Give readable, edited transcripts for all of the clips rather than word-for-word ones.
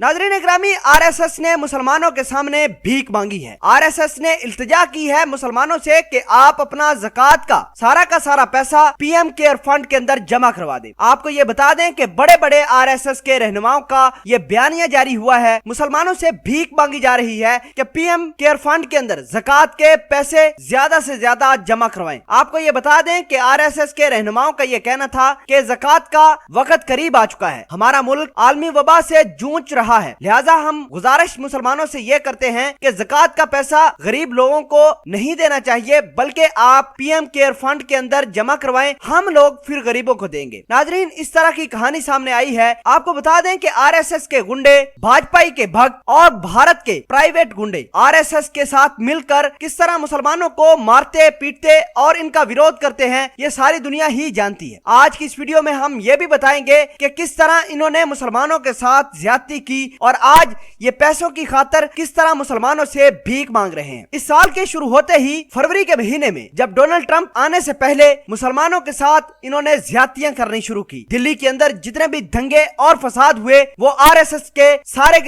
नाज़रीन इकरामी, आरएसएस ने मुसलमानों के सामने भीख मांगी है। आरएसएस ने इल्तिजा की है मुसलमानों से कि आप अपना ज़कात का सारा पैसा पीएम केयर फंड के अंदर जमा करवा दें। आपको ये बता दें कि बड़े बड़े आरएसएस के रहनुमाओं का ये बयानिया जारी हुआ है। मुसलमानों से भीख मांगी जा रही है कि पीएम केयर फंड के अंदर ज़कात के पैसे ज्यादा से ज्यादा जमा करवाएं। आपको ये बता दें कि आरएसएस के रहनुमाओं का ये कहना था कि ज़कात का वक्त करीब आ चुका है, हमारा मुल्क आलमी वबा से जूझ रहा है, लिहाजा हम गुजारिश मुसलमानों से ये करते हैं कि ज़कात का पैसा गरीब लोगों को नहीं देना चाहिए, बल्कि आप पीएम केयर फंड के अंदर जमा करवाएं, हम लोग फिर गरीबों को देंगे। नाज़रीन, इस तरह की कहानी सामने आई है। आपको बता दें कि आरएसएस के गुंडे, भाजपा के भक्त और भारत के प्राइवेट गुंडे आरएसएस के साथ मिलकर किस तरह मुसलमानों को मारते पीटते और इनका विरोध करते हैं, ये सारी दुनिया ही जानती है। आज की इस वीडियो में हम ये भी बताएंगे कि किस तरह इन्होंने मुसलमानों के साथ ज्यादती की और आज ये पैसों की खातर किस तरह मुसलमानों से भीख मांग रहे हैं। इस साल के शुरू होते ही फरवरी के महीने में जब डोनाल्ड ट्रंप आने से पहले मुसलमानों के साथ इन्होंने ज्यादतियां करनी शुरू की। दिल्ली के अंदर जितने भी दंगे और फसाद हुए वो आरएसएस के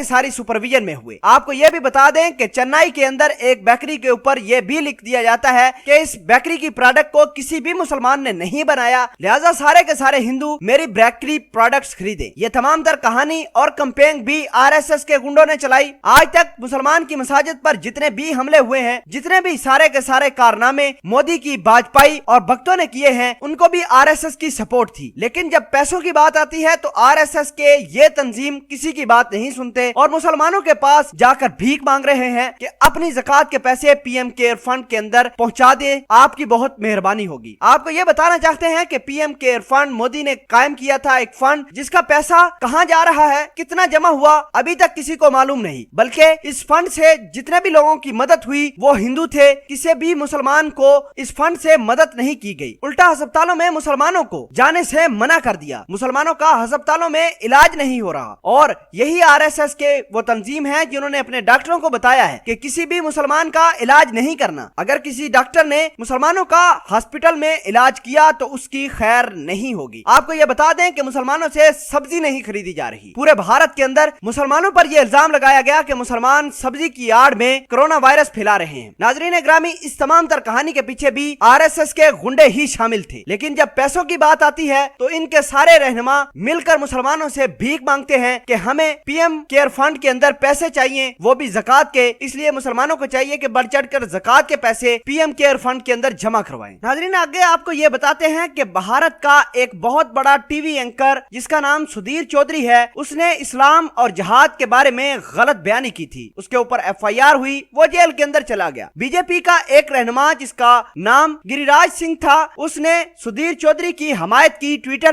सारी सुपरविजन में हुए। आपको ये भी बता दें कि चेन्नई के अंदर एक बेकरी के ऊपर यह भी लिख दिया जाता है कि इस बेकरी की प्रोडक्ट को किसी भी मुसलमान ने नहीं बनाया, लिहाजा सारे के सारे हिंदू मेरी बेकरी प्रोडक्ट्स खरीदे। ये तमाम तर कहानी और कंपेन भी आरएसएस के गुंडों ने चलाई। आज तक मुसलमान की मसाजिद पर जितने भी हमले हुए हैं, जितने भी सारे के सारे कारनामे मोदी की, भाजपाई और भक्तों ने किए हैं, उनको भी आरएसएस की सपोर्ट थी। लेकिन जब पैसों की बात आती है तो आरएसएस के ये तंजीम किसी की बात नहीं सुनते और मुसलमानों के पास जाकर भीख मांग रहे हैं कि अपनी ज़कात के पैसे पीएम केयर फंड के अंदर पहुंचा दे, आपकी बहुत मेहरबानी होगी। आपको ये बताना चाहते हैं कि पीएम केयर फंड मोदी ने कायम किया था, एक फंड जिसका पैसा कहां जा रहा है, कितना जमा हुआ, अभी तक किसी को मालूम नहीं। बल्कि इस फंड से जितने भी लोगों की मदद हुई वो हिंदू थे, किसी भी मुसलमान को इस फंड से मदद नहीं की गई। उल्टा अस्पतालों में मुसलमानों को जाने से मना कर दिया। मुसलमानों का अस्पतालों में इलाज नहीं हो रहा और यही आरएसएस के वो तंजीम है जिन्होंने अपने डॉक्टरों को बताया है कि किसी भी मुसलमान का इलाज नहीं करना। अगर किसी डॉक्टर ने मुसलमानों का हॉस्पिटल में इलाज किया तो उसकी खैर नहीं होगी। आपको ये बता दें कि मुसलमानों से सब्जी नहीं खरीदी जा रही। पूरे भारत के अंदर मुसलमानों पर यह इल्जाम लगाया गया कि मुसलमान सब्जी की आड़ में कोरोना वायरस फैला रहे हैं। नाज़रीन ग्रामी, इस तमाम तर कहानी के पीछे भी आरएसएस के गुंडे ही शामिल थे। लेकिन जब पैसों की बात आती है तो इनके सारे रहनुमा मिलकर मुसलमानों से भीख मांगते हैं कि हमें पीएम केयर फंड के अंदर पैसे चाहिए, वो भी ज़कात के। इसलिए मुसलमानों को चाहिए कि बढ़ चढ़ कर ज़कात के पैसे पीएम केयर फंड के अंदर जमा करवाएं। नाज़रीन, आगे आपको ये बताते हैं कि भारत का एक बहुत बड़ा टीवी एंकर जिसका नाम सुधीर चौधरी है, उसने इस्लाम और जहाद के बारे में गलत बयानी की थी। उसके ऊपर एफआईआर हुई, वो जेल के अंदर चला गया। बीजेपी का एक रहनुमा जिसका नाम गिरिराज सिंह था, उसने सुधीर चौधरी की हमायत की ट्विटर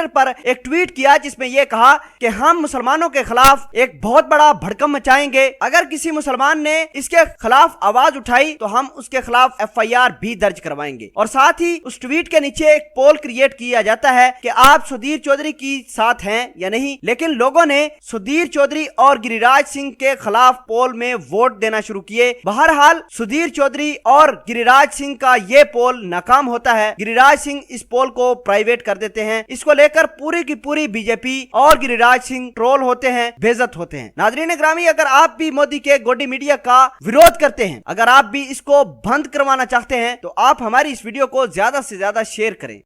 पर एक ट्वीट किया जिसमें यह कहा कि हम मुसलमानों के खिलाफ एक बहुत बड़ा भड़कम मचाएंगे। अगर किसी मुसलमान ने इसके खिलाफ आवाज उठाई तो हम उसके खिलाफ एफआईआर भी दर्ज करवाएंगे। और साथ ही उस ट्वीट के नीचे एक पोल क्रिएट किया जाता है कि आप सुधीर चौधरी की साथ हैं या नहीं। लेकिन लोगों ने सुधीर चौधरी और गिरिराज सिंह के खिलाफ पोल में वोट देना शुरू किए। बहरहाल सुधीर चौधरी और गिरिराज सिंह का ये पोल नाकाम होता है। गिरिराज सिंह इस पोल को प्राइवेट कर देते हैं। इसको लेकर पूरी की पूरी बीजेपी और गिरिराज सिंह ट्रोल होते हैं, बेइज्जत होते हैं। नाज़रीन ग्रामी, अगर आप भी मोदी के गोडी मीडिया का विरोध करते हैं, अगर आप भी इसको बंद करवाना चाहते हैं तो आप हमारी इस वीडियो को ज्यादा से ज्यादा शेयर करें।